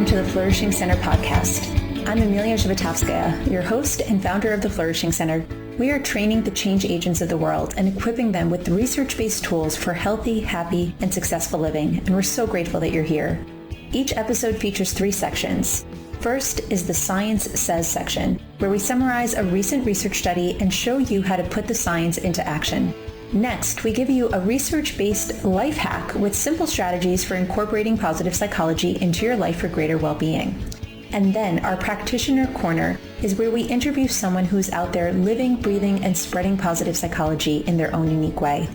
welcome to the Flourishing Center podcast. I'm Emilia Zhivatovskaya, your host and founder of the Flourishing Center. We are training the change agents of the world and equipping them with research-based tools for healthy, happy, and successful living, and we're so grateful that you're here. Each episode features 3 sections. First is the Science Says section, where we summarize a recent research study and show you how to put the science into action. Next, we give you a research-based life hack with simple strategies for incorporating positive psychology into your life for greater well-being. And then our Practitioner Corner is where we interview someone who's out there living, breathing, and spreading positive psychology in their own unique way.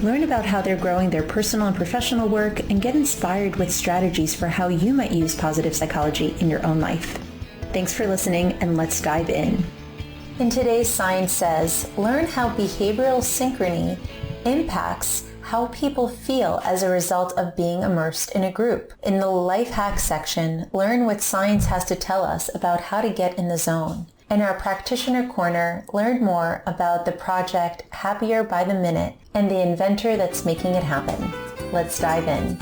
Learn about how they're growing their personal and professional work and get inspired with strategies for how you might use positive psychology in your own life. Thanks for listening, and let's dive in. In today's Science Says, learn how behavioral synchrony impacts how people feel as a result of being immersed in a group. In the Life Hack section, learn what science has to tell us about how to get in the zone. In our Practitioner Corner, learn more about the project Happier by the Minute and the inventor that's making it happen. Let's dive in.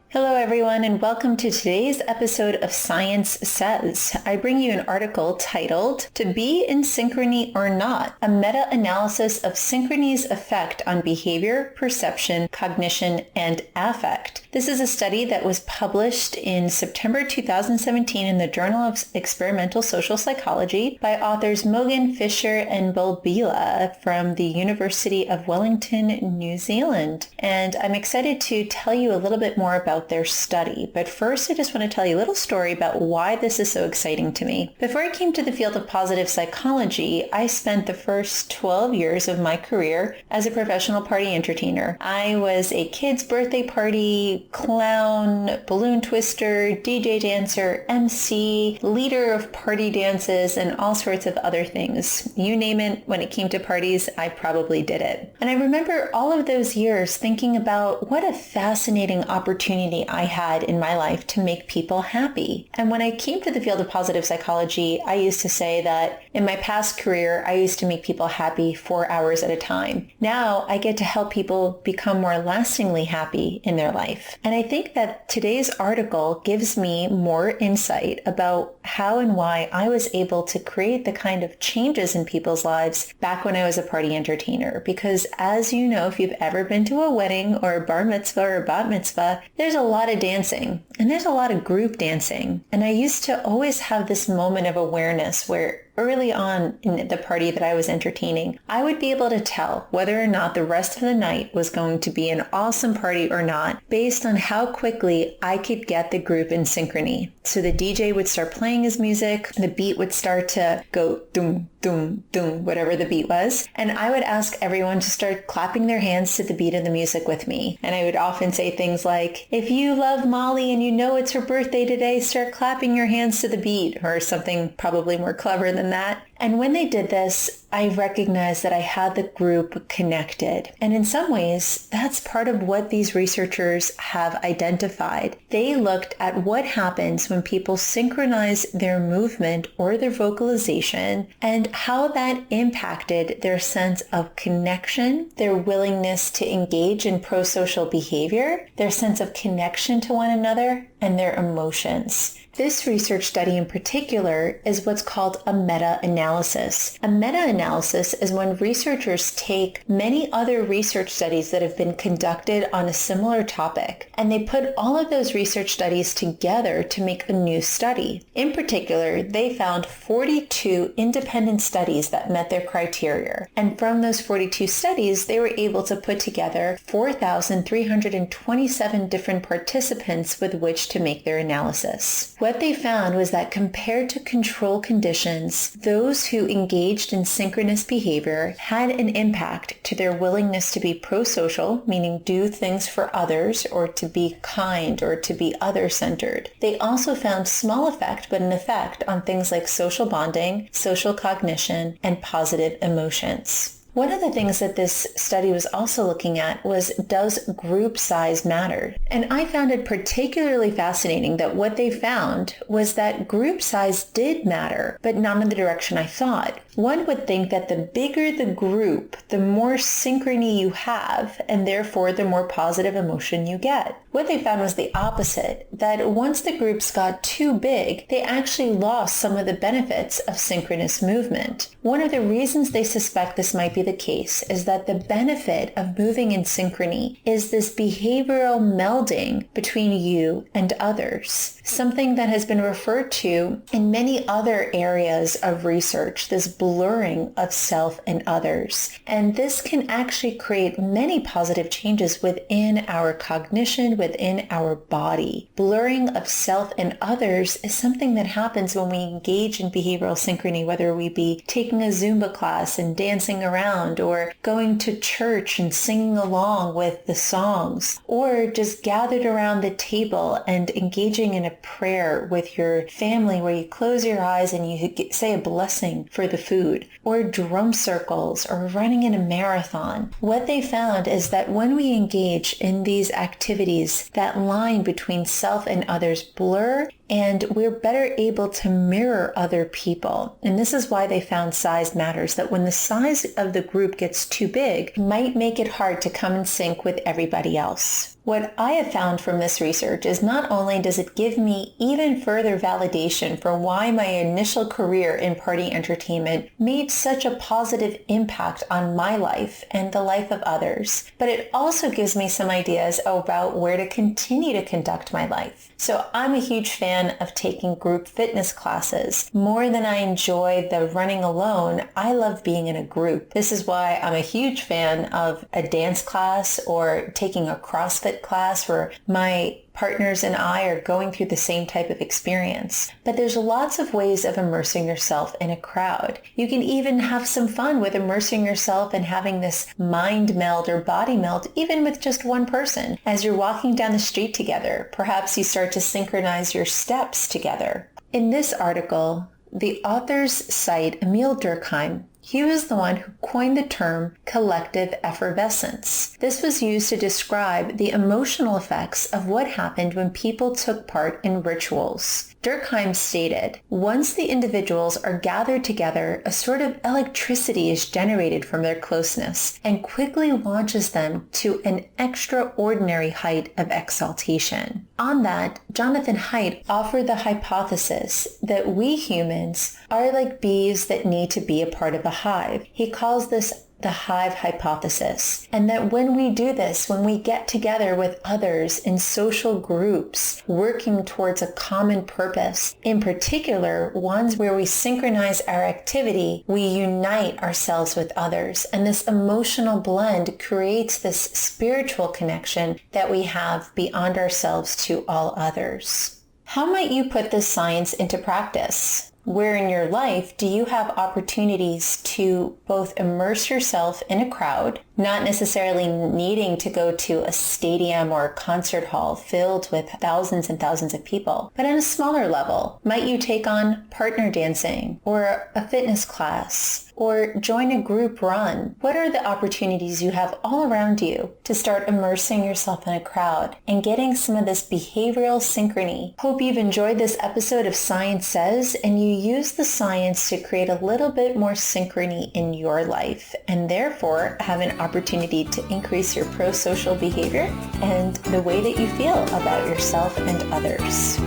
Hello everyone, and welcome to today's episode of Science Says. I bring you an article titled, "To Be in Synchrony or Not, a Meta-Analysis of Synchrony's Effect on Behavior, Perception, Cognition, and Affect." This is a study that was published in September 2017 in the Journal of Experimental Social Psychology by authors Mogan, Fisher, and Bulbila from the University of Wellington, New Zealand. And I'm excited to tell you a little bit more about their study. But first, I just want to tell you a little story about why this is so exciting to me. Before I came to the field of positive psychology, I spent the first 12 years of my career as a professional party entertainer. I was a kid's birthday party, clown, balloon twister, DJ dancer, MC, leader of party dances, and all sorts of other things. You name it, when it came to parties, I probably did it. And I remember all of those years thinking about what a fascinating opportunity I had in my life to make people happy. And when I came to the field of positive psychology, I used to say that in my past career, I used to make people happy 4 hours at a time. Now I get to help people become more lastingly happy in their life. And I think that today's article gives me more insight about how and why I was able to create the kind of changes in people's lives back when I was a party entertainer. Because as you know, if you've ever been to a wedding or a bar mitzvah or a bat mitzvah, there's a lot of dancing and there's a lot of group dancing. And I used to always have this moment of awareness where early on in the party that I was entertaining, I would be able to tell whether or not the rest of the night was going to be an awesome party or not based on how quickly I could get the group in synchrony. So the DJ would start playing his music, the beat would start to go doom, doom, doom, whatever the beat was. And I would ask everyone to start clapping their hands to the beat of the music with me. And I would often say things like, if you love Molly and you know it's her birthday today, start clapping your hands to the beat, or something probably more clever than that. And when they did this, I recognized that I had the group connected. And in some ways, that's part of what these researchers have identified. They looked at what happens when people synchronize their movement or their vocalization and how that impacted their sense of connection, their willingness to engage in pro-social behavior, their sense of connection to one another, and their emotions. This research study in particular is what's called a meta-analysis. A meta-analysis is when researchers take many other research studies that have been conducted on a similar topic, and they put all of those research studies together to make a new study. In particular, they found 42 independent studies that met their criteria. And from those 42 studies, they were able to put together 4,327 different participants with which to make their analysis. What they found was that compared to control conditions, those who engaged in synchronous behavior had an impact to their willingness to be pro-social, meaning do things for others, or to be kind, or to be other-centered. They also found small effect, but an effect on things like social bonding, social cognition, and positive emotions. One of the things that this study was also looking at was, does group size matter? And I found it particularly fascinating that what they found was that group size did matter, but not in the direction I thought. One would think that the bigger the group, the more synchrony you have, and therefore the more positive emotion you get. What they found was the opposite, that once the groups got too big, they actually lost some of the benefits of synchronous movement. One of the reasons they suspect this might be the case is that the benefit of moving in synchrony is this behavioral melding between you and others, something that has been referred to in many other areas of research, this blurring of self and others. And this can actually create many positive changes within our cognition, within our body. Blurring of self and others is something that happens when we engage in behavioral synchrony, whether we be taking a Zumba class and dancing around, or going to church and singing along with the songs, or just gathered around the table and engaging in a prayer with your family where you close your eyes and you say a blessing for the food, or drum circles, or running in a marathon. What they found is that when we engage in these activities, that line between self and others blur, and we're better able to mirror other people. And this is why they found size matters, that when the size of the group gets too big, it might make it hard to come in sync with everybody else. What I have found from this research is not only does it give me even further validation for why my initial career in party entertainment made such a positive impact on my life and the life of others, but it also gives me some ideas about where to continue to conduct my life. So I'm a huge fan of taking group fitness classes. More than I enjoy the running alone, I love being in a group. This is why I'm a huge fan of a dance class or taking a CrossFit class where my partners and I are going through the same type of experience. But there's lots of ways of immersing yourself in a crowd. You can even have some fun with immersing yourself and having this mind meld or body meld, even with just one person. As you're walking down the street together, perhaps you start to synchronize your steps together. In this article, the authors cite Emil Durkheim. He was the one who coined the term collective effervescence. This was used to describe the emotional effects of what happened when people took part in rituals. Durkheim stated, once the individuals are gathered together, a sort of electricity is generated from their closeness and quickly launches them to an extraordinary height of exaltation. On that, Jonathan Haidt offered the hypothesis that we humans are like bees that need to be a part of a hive. He calls this the hive hypothesis, and that when we do this, when we get together with others in social groups, working towards a common purpose, in particular, ones where we synchronize our activity, we unite ourselves with others, and this emotional blend creates this spiritual connection that we have beyond ourselves to all others. How might you put this science into practice? Where in your life do you have opportunities to both immerse yourself in a crowd, not necessarily needing to go to a stadium or a concert hall filled with thousands and thousands of people, but on a smaller level? Might you take on partner dancing or a fitness class or join a group run? What are the opportunities you have all around you to start immersing yourself in a crowd and getting some of this behavioral synchrony? Hope you've enjoyed this episode of Science Says, and you use the science to create a little bit more synchrony in your life, and therefore have an opportunity to increase your pro-social behavior and the way that you feel about yourself and others.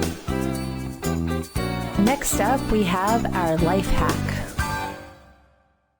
Next up, we have our life hack.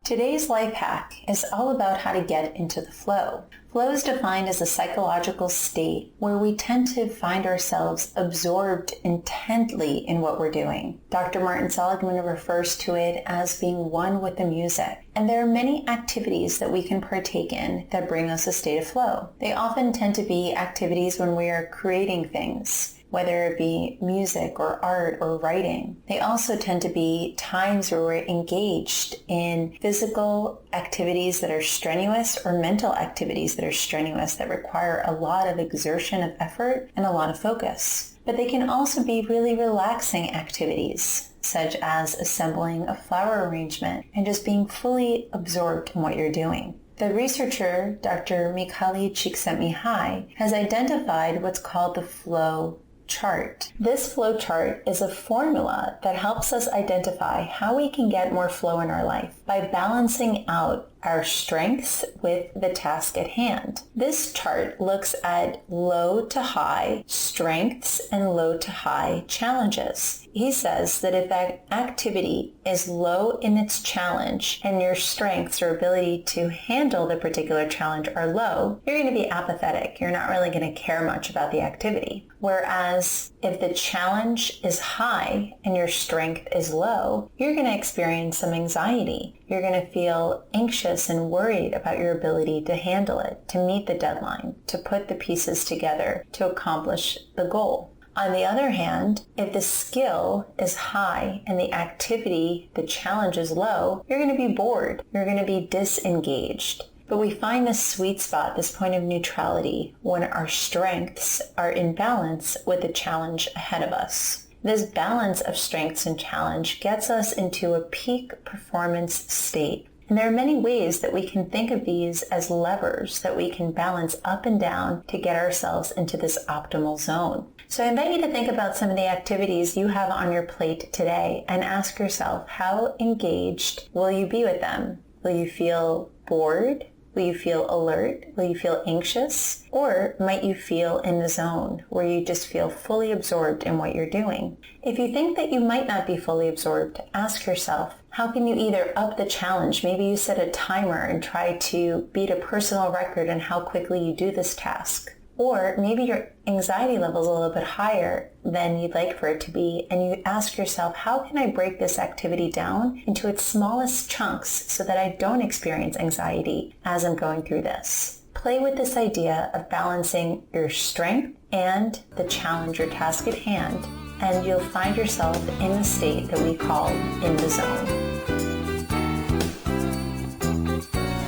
Today's life hack is all about how to get into the flow. Flow is defined as a psychological state where we tend to find ourselves absorbed intently in what we're doing. Dr. Martin Seligman refers to it as being one with the music. And there are many activities that we can partake in that bring us a state of flow. They often tend to be activities when we are creating things, whether it be music or art or writing. They also tend to be times where we're engaged in physical activities that are strenuous or mental activities that are strenuous that require a lot of exertion of effort and a lot of focus. But they can also be really relaxing activities. such as assembling a flower arrangement and just being fully absorbed in what you're doing. The researcher, Dr. Mihaly Csikszentmihalyi, has identified what's called the flow chart. This flow chart is a formula that helps us identify how we can get more flow in our life by balancing out our strengths with the task at hand. This chart looks at low to high strengths and low to high challenges. He says that if that activity is low in its challenge and your strengths or ability to handle the particular challenge are low, you're going to be apathetic. You're not really going to care much about the activity. Whereas if the challenge is high and your strength is low, you're going to experience some anxiety. You're going to feel anxious and worried about your ability to handle it, to meet the deadline, to put the pieces together, to accomplish the goal. On the other hand, if the skill is high and the activity, the challenge is low, you're going to be bored. You're going to be disengaged. But we find this sweet spot, this point of neutrality, when our strengths are in balance with the challenge ahead of us. This balance of strengths and challenge gets us into a peak performance state. And there are many ways that we can think of these as levers that we can balance up and down to get ourselves into this optimal zone. So I invite you to think about some of the activities you have on your plate today and ask yourself, how engaged will you be with them? Will you feel bored? Will you feel alert? Will you feel anxious? Or might you feel in the zone where you just feel fully absorbed in what you're doing? If you think that you might not be fully absorbed, ask yourself, how can you either up the challenge? Maybe you set a timer and try to beat a personal record in how quickly you do this task. Or maybe your anxiety level is a little bit higher than you'd like for it to be, and you ask yourself, how can I break this activity down into its smallest chunks so that I don't experience anxiety as I'm going through this? Play with this idea of balancing your strength and the challenge or task at hand, and you'll find yourself in the state that we call in the zone.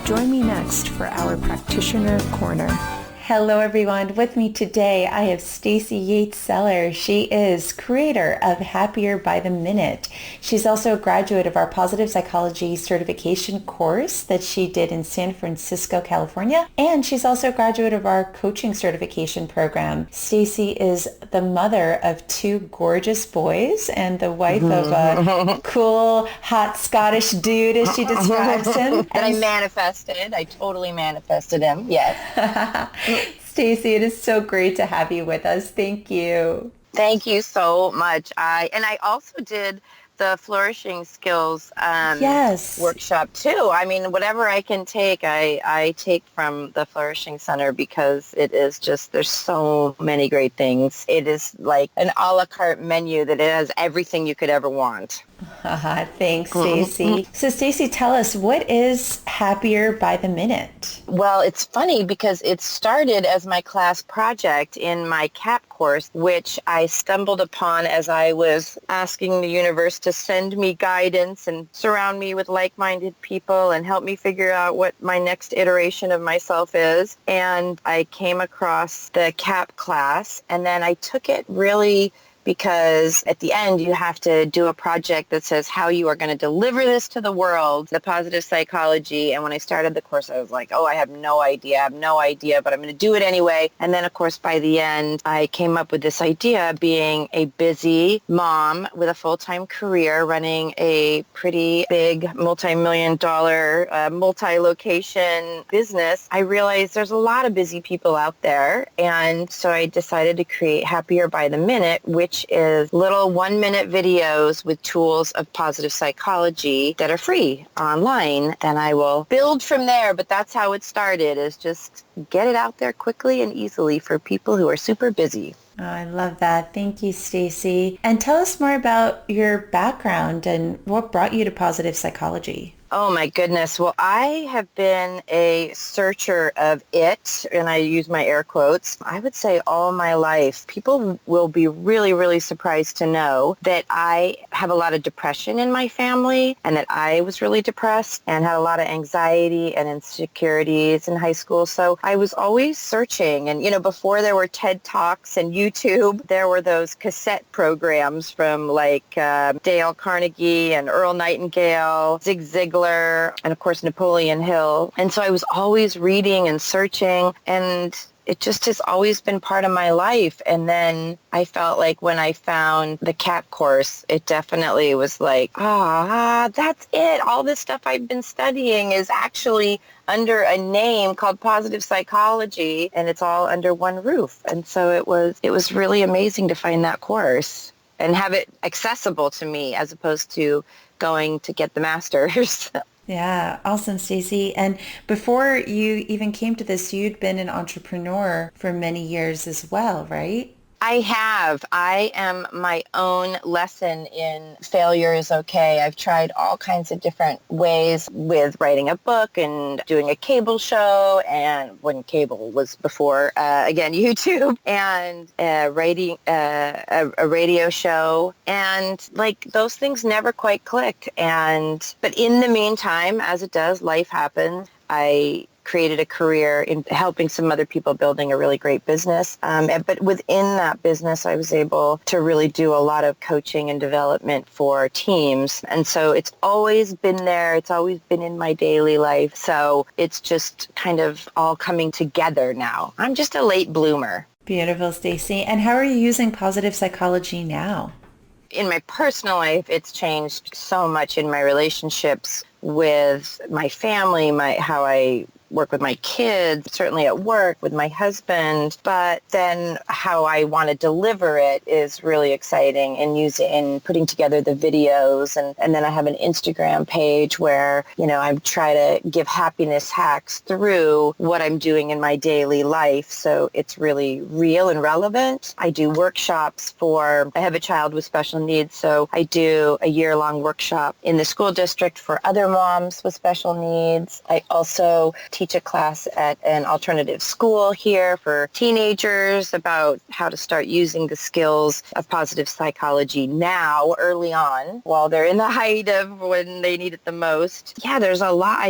Join me next for our Practitioner Corner. Hello everyone. With me today I have Stacy Yates-Seller. She is creator of Happier by the Minute. She's also a graduate of our Positive Psychology certification course that she did in San Francisco, California. And she's also a graduate of our coaching certification program. Stacy is the mother of 2 gorgeous boys and the wife of a cool, hot Scottish dude, as she describes him. That I manifested. I totally manifested him. Yes. Stacy, it is so great to have you with us. Thank you. Thank you so much. I also did the Flourishing Skills workshop too. I mean, whatever I can take, I take from the Flourishing Center because it is just, there's so many great things. It is like an a la carte menu that it has everything you could ever want. Thanks, Stacy. So Stacy, tell us, what is Happier by the Minute? Well, it's funny because it started as my class project in my CAP course, which I stumbled upon as I was asking the universe to send me guidance and surround me with like-minded people and help me figure out what my next iteration of myself is. And I came across the CAP class, and then I took it really because at the end you have to do a project that says how you are going to deliver this to the world, the positive psychology. And when I started the course, I was like, I have no idea, but I'm going to do it anyway. And then, of course, by the end, I came up with this idea, being a busy mom with a full-time career, running a pretty big multi-million-dollar, multi-location business. I realized there's a lot of busy people out there. And so I decided to create Happier by the Minute, which is little 1-minute videos with tools of positive psychology that are free online. Then I will build from there, but that's how it started, is just get it out there quickly and easily for people who are super busy. Oh, I love that. Thank you, Stacy. And tell us more about your background and what brought you to positive psychology. Oh my goodness. Well, I have been a searcher of it, and I use my air quotes, I would say all my life. People will be really, really surprised to know that I have a lot of depression in my family and that I was really depressed and had a lot of anxiety and insecurities in high school. So I was always searching. And, before there were TED Talks and YouTube, there were those cassette programs from Dale Carnegie and Earl Nightingale, Zig Ziglar, and of course Napoleon Hill. And so I was always reading and searching, and it just has always been part of my life. And then I felt like when I found the CAP course, it definitely was like, that's it. All this stuff I've been studying is actually under a name called positive psychology, and it's all under one roof. And so it was really amazing to find that course and have it accessible to me as opposed to going to get the master's. Yeah, awesome, Stacy. And before you even came to this, you'd been an entrepreneur for many years as well, right? I have. I am my own lesson in failure is okay. I've tried all kinds of different ways with writing a book and doing a cable show, and when cable was before, again, YouTube, and writing a radio show. And those things never quite clicked. But in the meantime, as it does, life happens. I created a career in helping some other people building a really great business. But within that business, I was able to really do a lot of coaching and development for teams. And so it's always been there. It's always been in my daily life. So it's just kind of all coming together now. I'm just a late bloomer. Beautiful, Stacy. And how are you using positive psychology now? In my personal life, it's changed so much in my relationships with my family, how I work with my kids, certainly at work with my husband, but then how I want to deliver it is really exciting in putting together the videos. And then I have an Instagram page where, I try to give happiness hacks through what I'm doing in my daily life. So it's really real and relevant. I do workshops I have a child with special needs, so I do a year-long workshop in the school district for other moms with special needs. I also teach a class at an alternative school here for teenagers about how to start using the skills of positive psychology now, early on, while they're in the height of when they need it the most. Yeah, there's a lot.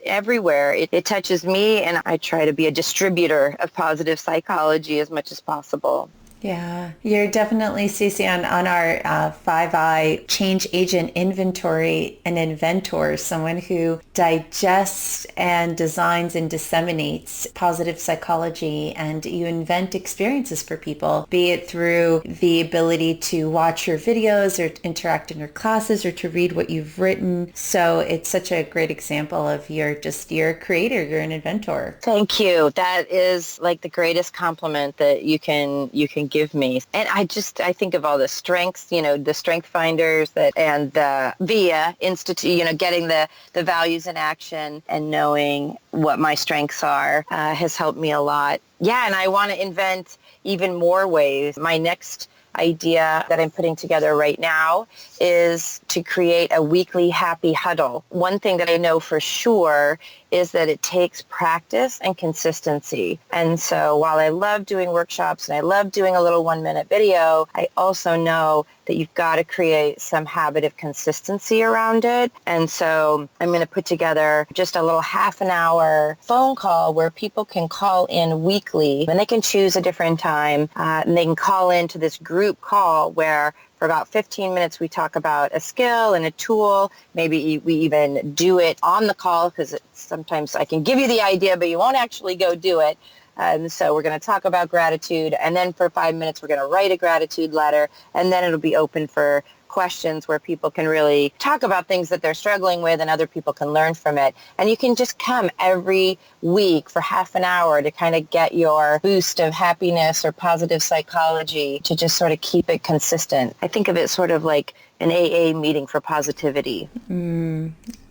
Everywhere. It touches me, and I try to be a distributor of positive psychology as much as possible. Yeah, you're definitely, Stacey, on our 5I change agent inventory, an inventor, someone who digests and designs and disseminates positive psychology, and you invent experiences for people, be it through the ability to watch your videos or interact in your classes or to read what you've written. So it's such a great example of you're a creator, you're an inventor. Thank you. That is the greatest compliment that you can give me. And I think of all the strengths, the strength finders and the VIA Institute, getting the values in action and knowing what my strengths are has helped me a lot. Yeah, and I want to invent even more ways. My next idea that I'm putting together right now is to create a weekly happy huddle. One thing that I know for sure is that it takes practice and consistency. And so while I love doing workshops and I love doing a little 1-minute video, I also know that you've got to create some habit of consistency around it. And so I'm going to put together just a little half an hour phone call where people can call in weekly, and they can choose a different time, and they can call into this group call where for about 15 minutes, we talk about a skill and a tool. Maybe we even do it on the call, because sometimes I can give you the idea, but you won't actually go do it. And so we're going to talk about gratitude. And then for 5 minutes, we're going to write a gratitude letter. And then it'll be open for questions where people can really talk about things that they're struggling with and other people can learn from it. And you can just come every week for half an hour to kind of get your boost of happiness or positive psychology, to just sort of keep it consistent. I think of it sort of like an AA meeting for positivity.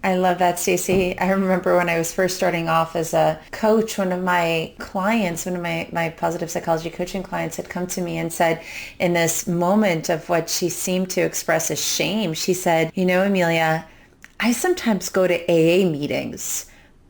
I love that, Stacy. I remember when I was first starting off as a coach, one of my clients, one of my positive psychology coaching clients had come to me and said, in this moment of what she seemed to express as shame, she said, Amelia, I sometimes go to AA meetings,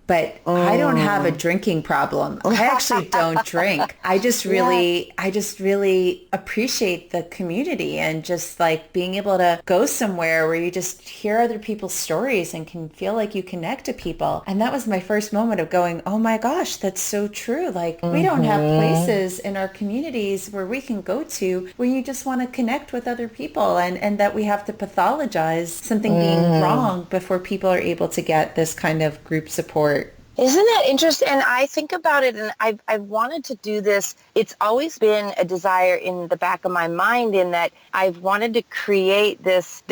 but I don't have a drinking problem. I actually don't drink. Yeah. I just really appreciate the community and just like being able to go somewhere where you just hear other people's stories and can feel like you connect to people. And that was my first moment of going, oh my gosh, that's so true. Like we don't have Mm-hmm. places in our communities where we can go to where you just want to connect with other people and that we have to pathologize something being Mm. wrong before people are able to get this kind of group support. Isn't that interesting? And I think about it, and I've wanted to do this. It's always been a desire in the back of my mind in that I've wanted to create this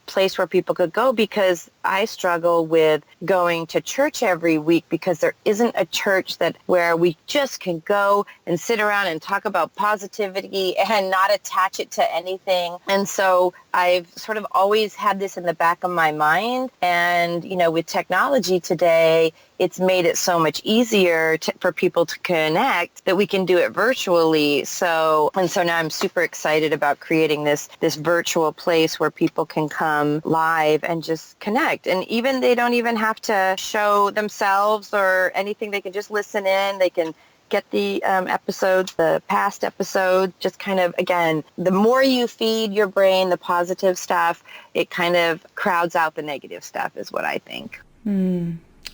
place where people could go because I struggle with going to church every week because there isn't a church that where we just can go and sit around and talk about positivity and not attach it to anything. And so I've sort of always had this in the back of my mind. And, with technology today, it's made it so much easier for people to connect that we can do it virtually. So now I'm super excited about creating this virtual place where people can come live and just connect. And even they don't even have to show themselves or anything. They can just listen in. They can get the episodes, the past episodes, just kind of, again, the more you feed your brain the positive stuff, it kind of crowds out the negative stuff is what I think.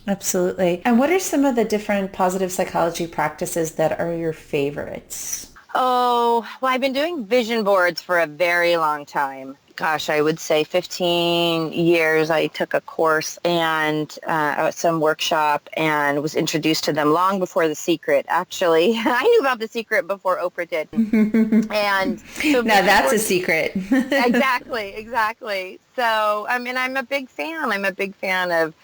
Absolutely. And what are some of the different positive psychology practices that are your favorites? Oh, well, I've been doing vision boards for a very long time. Gosh, I would say 15 years. I took a course and some workshop and was introduced to them long before The Secret. Actually, I knew about The Secret before Oprah did. And so Now vision that's a boards. secret. Exactly, exactly. So, I mean, I'm a big fan. I'm a big fan of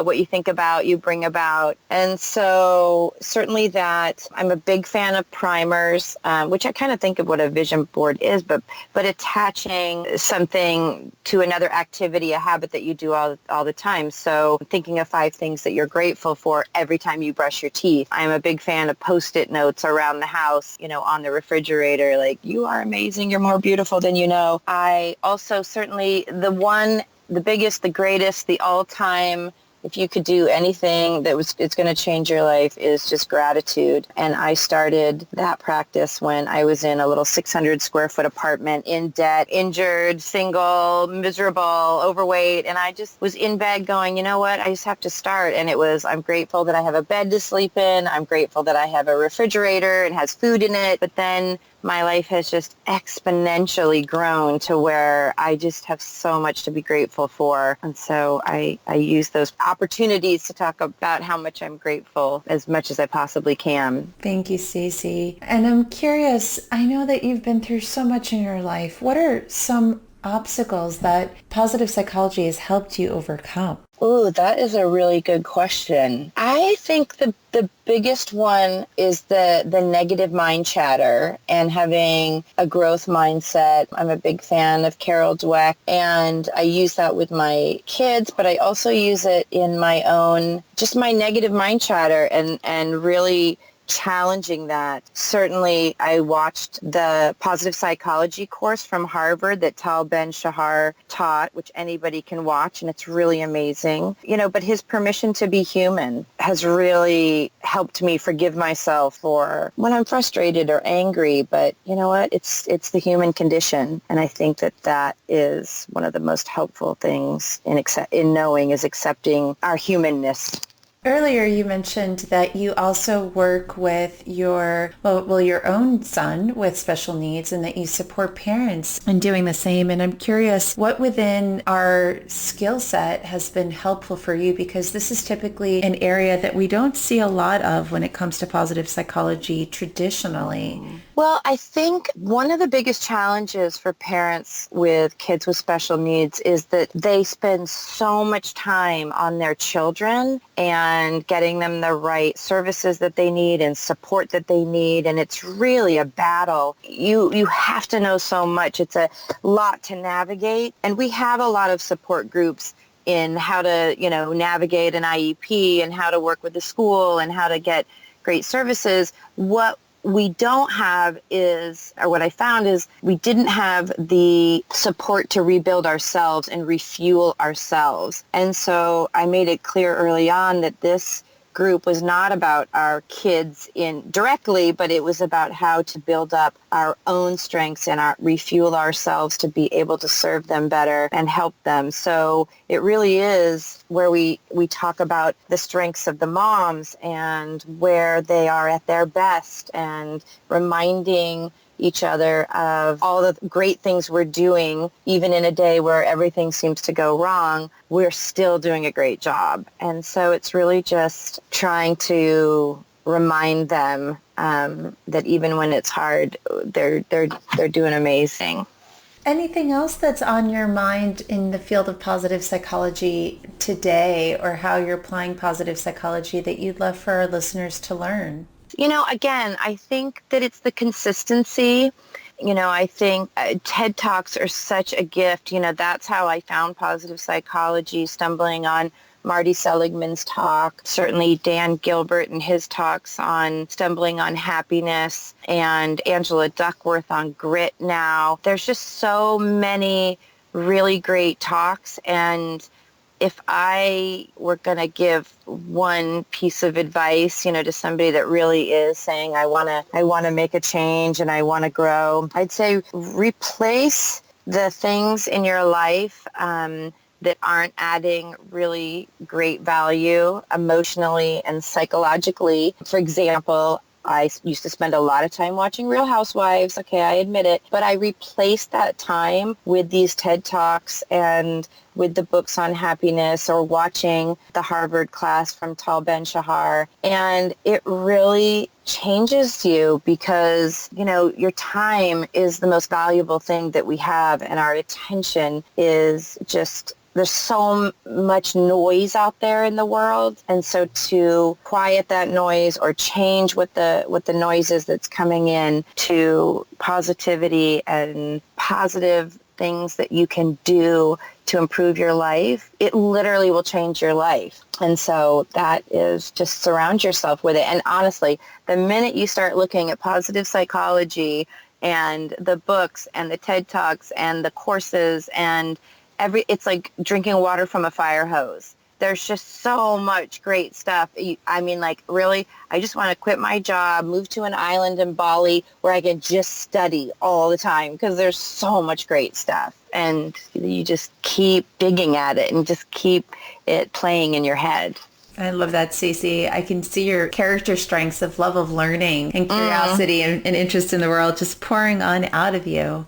what you think about, you bring about. And so certainly that I'm a big fan of primers, which I kind of think of what a vision board is, but attaching something to another activity, a habit that you do all the time. So thinking of 5 things that you're grateful for every time you brush your teeth. I'm a big fan of Post-it notes around the house, on the refrigerator, like, you are amazing, you're more beautiful than you know. I also certainly, the biggest, the greatest, the all-time, if you could do anything it's going to change your life, is just gratitude. And I started that practice when I was in a little 600 square foot apartment, in debt, injured, single, miserable, overweight. And I just was in bed going, you know what, I just have to start. And it was, I'm grateful that I have a bed to sleep in. I'm grateful that I have a refrigerator and has food in it. But then my life has just exponentially grown to where I just have so much to be grateful for. And so I use those opportunities to talk about how much I'm grateful as much as I possibly can. Thank you, Stacey. And I'm curious, I know that you've been through so much in your life. What are some obstacles that positive psychology has helped you overcome? Oh, that is a really good question. I think the biggest one is the negative mind chatter and having a growth mindset. I'm a big fan of Carol Dweck, and I use that with my kids, but I also use it in my own, just my negative mind chatter and really challenging that. Certainly, I watched the positive psychology course from Harvard that Tal Ben-Shahar taught, which anybody can watch, and it's really amazing. But his permission to be human has really helped me forgive myself for when I'm frustrated or angry. But you know what? It's the human condition, and I think that is one of the most helpful things in knowing, is accepting our humanness. Earlier, you mentioned that you also work with your own son with special needs and that you support parents in doing the same. And I'm curious, what within our skill set has been helpful for you? Because this is typically an area that we don't see a lot of when it comes to positive psychology traditionally. Well, I think one of the biggest challenges for parents with kids with special needs is that they spend so much time on their children and getting them the right services that they need and support that they need. And it's really a battle. You have to know so much. It's a lot to navigate. And we have a lot of support groups in how to, navigate an IEP and how to work with the school and how to get great services. What we don't have is, or what I found is, we didn't have the support to rebuild ourselves and refuel ourselves. And so I made it clear early on that this group was not about our kids in directly, but it was about how to build up our own strengths and refuel ourselves to be able to serve them better and help them. So it really is where we talk about the strengths of the moms and where they are at their best, and reminding each other of all the great things we're doing. Even in a day where everything seems to go wrong, we're still doing a great job. And so it's really just trying to remind them that even when it's hard, they're doing amazing. Anything else that's on your mind in the field of positive psychology today, or how you're applying positive psychology, that you'd love for our listeners to learn? Again, I think that it's the consistency. I think TED Talks are such a gift. That's how I found positive psychology, stumbling on Marty Seligman's talk, certainly Dan Gilbert and his talks on stumbling on happiness, and Angela Duckworth on grit now. There's just so many really great talks, and if I were going to give one piece of advice, to somebody that really is saying, I want to make a change and I want to grow, I'd say replace the things in your life that aren't adding really great value emotionally and psychologically. For example, I used to spend a lot of time watching Real Housewives. Okay, I admit it. But I replaced that time with these TED Talks and with the books on happiness, or watching the Harvard class from Tal Ben-Shahar. And it really changes you, because, your time is the most valuable thing that we have, and our attention is just, there's so much noise out there in the world. And so to quiet that noise, or change what the noise is that's coming in, to positivity and positive things that you can do to improve your life, it literally will change your life. And so that is, just surround yourself with it. And honestly, the minute you start looking at positive psychology and the books and the TED Talks and the courses and it's like drinking water from a fire hose. There's just so much great stuff. Really, I just want to quit my job, move to an island in Bali where I can just study all the time, because there's so much great stuff. And you just keep digging at it and just keep it playing in your head. I love that, Stacey. I can see your character strengths of love of learning and curiosity and interest in the world just pouring on out of you.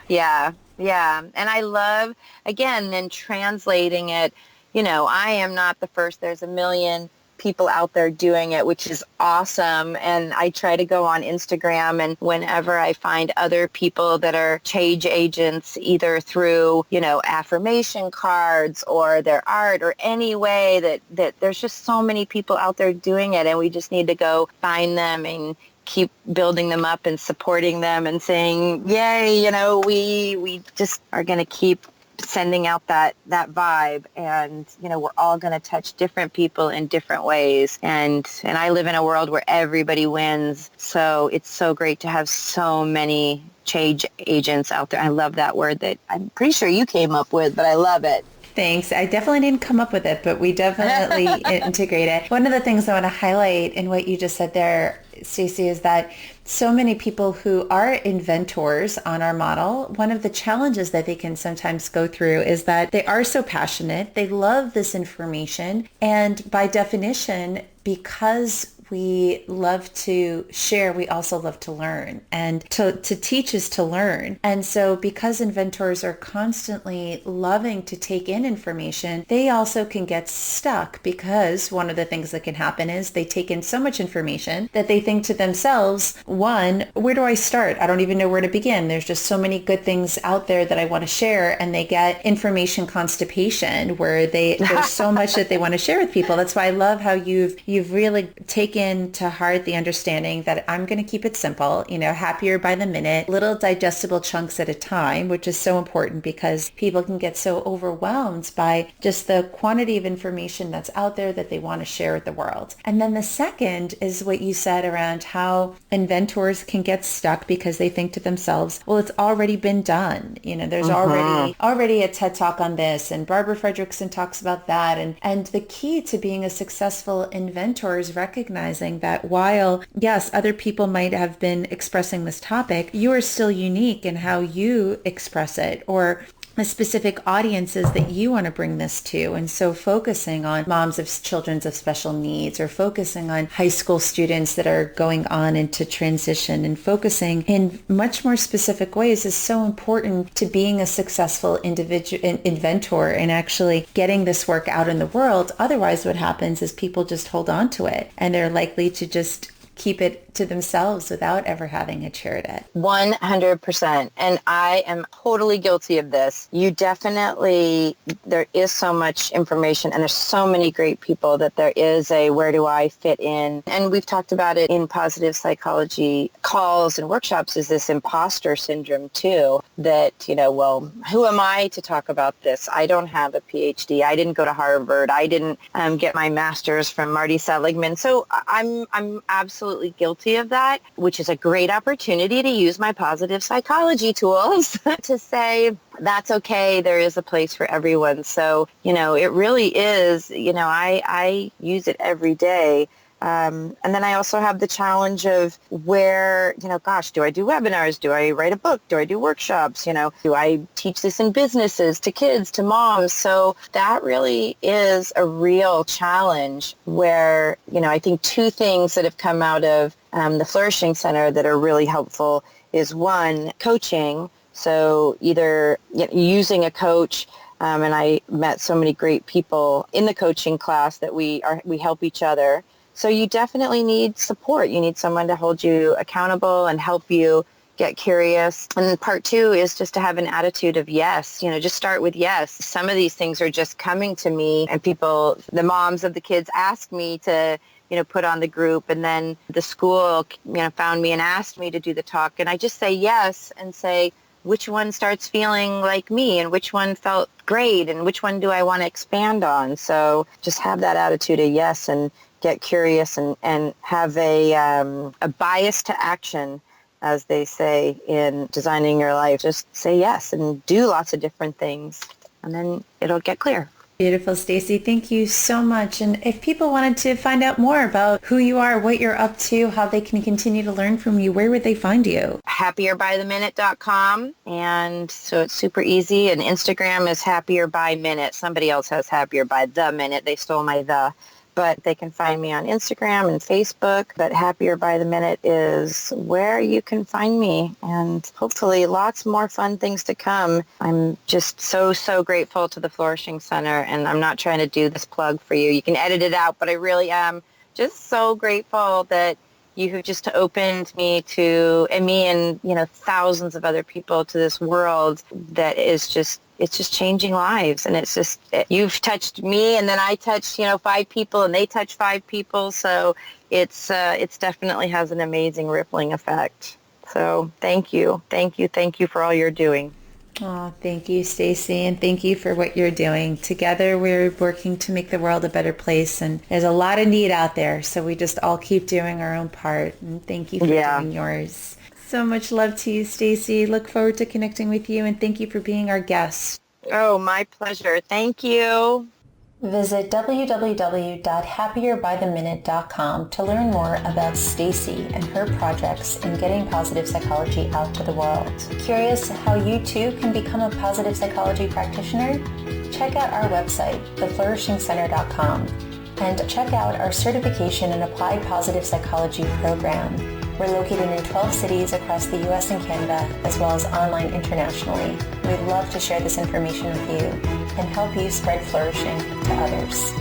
Yeah. And I love, again, then translating it. I am not the first. There's a million people out there doing it, which is awesome. And I try to go on Instagram, and whenever I find other people that are change agents, either through, affirmation cards or their art or any way that there's just so many people out there doing it, and we just need to go find them and keep building them up and supporting them and saying, yay, we just are going to keep sending out that vibe, and we're all going to touch different people in different ways, and I live in a world where everybody wins, so it's so great to have so many change agents out there. I love that word that I'm pretty sure you came up with, but I love it. Thanks. I definitely didn't come up with it, but we definitely integrate it. One of the things I want to highlight in what you just said there, Stacey, is that so many people who are inventors on our model, one of the challenges that they can sometimes go through is that they are so passionate. They love this information. And by definition, because we love to share, we also love to learn. And to teach is to learn. And so because inventors are constantly loving to take in information, they also can get stuck, because one of the things that can happen is they take in so much information that they think to themselves, one, where do I start? I don't even know where to begin. There's just so many good things out there that I want to share. And they get information constipation, where there's so much that they want to share with people. That's why I love how you've really taken in to heart the understanding that I'm going to keep it simple, happier by the minute, little digestible chunks at a time, which is so important because people can get so overwhelmed by just the quantity of information that's out there that they want to share with the world. And then the second is what you said around how inventors can get stuck because they think to themselves, well, it's already been done. There's already a TED Talk on this, and Barbara Fredrickson talks about that. And the key to being a successful inventor is recognizing that while, yes, other people might have been expressing this topic, you are still unique in how you express it, or the specific audiences that you want to bring this to. And so focusing on moms of children of special needs, or focusing on high school students that are going on into transition, and focusing in much more specific ways is so important to being a successful inventor and actually getting this work out in the world. Otherwise, what happens is people just hold on to it, and they're likely to just keep it to themselves without ever having shared it. 100%. And I am totally guilty of this. You definitely, there is so much information and there's so many great people that there is a where do I fit in? And we've talked about it in positive psychology calls and workshops, is this imposter syndrome too, that, well, who am I to talk about this? I don't have a PhD. I didn't go to Harvard. I didn't get my master's from Marty Seligman. So I'm absolutely guilty of that, which is a great opportunity to use my positive psychology tools to say, that's okay. There is a place for everyone. So, it really is, I use it every day. And then I also have the challenge of where, do I do webinars? Do I write a book? Do I do workshops? Do I teach this in businesses, to kids, to moms? So that really is a real challenge where, I think two things that have come out of the Flourishing Center that are really helpful is one, coaching. So either using a coach, and I met so many great people in the coaching class that we help each other. So you definitely need support. You need someone to hold you accountable and help you get curious. And then part two is just to have an attitude of yes, just start with yes. Some of these things are just coming to me, and people, the moms of the kids, ask me to, put on the group, and then the school, found me and asked me to do the talk. And I just say yes and say, which one starts feeling like me and which one felt great and which one do I want to expand on? So just have that attitude of yes and get curious and have a bias to action, as they say in designing your life. Just say yes and do lots of different things, and then it'll get clear. Beautiful, Stacy. Thank you so much. And if people wanted to find out more about who you are, what you're up to, how they can continue to learn from you, where would they find you? happierbytheminute.com. And so it's super easy. And Instagram is happierbyminute. Somebody else has happier by the minute. They stole my the. But they can find me on Instagram and Facebook. But Happier by the Minute is where you can find me. And hopefully lots more fun things to come. I'm just so, so grateful to the Flourishing Center. And I'm not trying to do this plug for you. You can edit it out. But I really am just so grateful that you have just opened me to, and me and, thousands of other people to this world that is just, it's just changing lives. And it's just, you've touched me, and then I touched, 5 people, and they touch 5 people. So it's definitely has an amazing rippling effect. So thank you. Thank you for all you're doing. Oh, thank you, Stacy, and thank you for what you're doing. Together, we're working to make the world a better place, and there's a lot of need out there, so we just all keep doing our own part, and thank you for doing yours. So much love to you, Stacy. Look forward to connecting with you, and thank you for being our guest. Oh, my pleasure. Thank you. Visit www.happierbytheminute.com to learn more about Stacy and her projects in getting positive psychology out to the world. Curious how you too can become a positive psychology practitioner? Check out our website, theflourishingcenter.com, and check out our certification in applied positive psychology program. We're located in 12 cities across the U.S. and Canada, as well as online internationally. We'd love to share this information with you and help you spread flourishing to others.